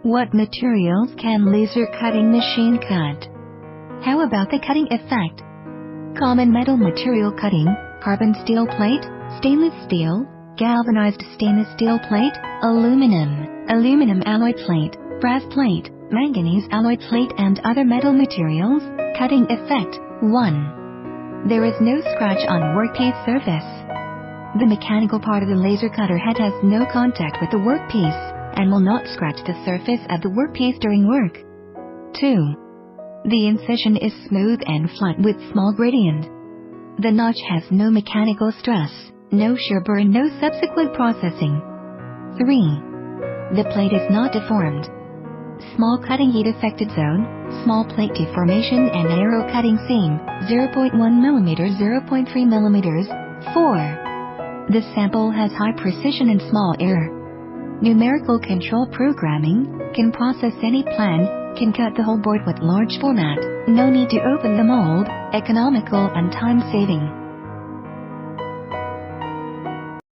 What materials can laser cutting machine cut? How about the cutting effect? Common metal material cutting: carbon steel plate, stainless steel, galvanized stainless steel plate, aluminum alloy plate, brass plate, manganese alloy plate and other metal materials. Cutting effect: 1. There is no scratch on workpiece surface. The mechanical part of the laser cutter head has no contact with the workpiece, and will not scratch the surface of the workpiece during work. 2. The incision is smooth and flat with small gradient. The notch has no mechanical stress, no shear burn, no subsequent processing. 3. The plate is not deformed. Small cutting heat affected zone, small plate deformation and narrow cutting seam, 0.1 mm 0.3 mm. 4. The sample has high precision and small error. Numerical control programming, can process any plan, can cut the whole board with large format, no need to open the mold, economical and time saving.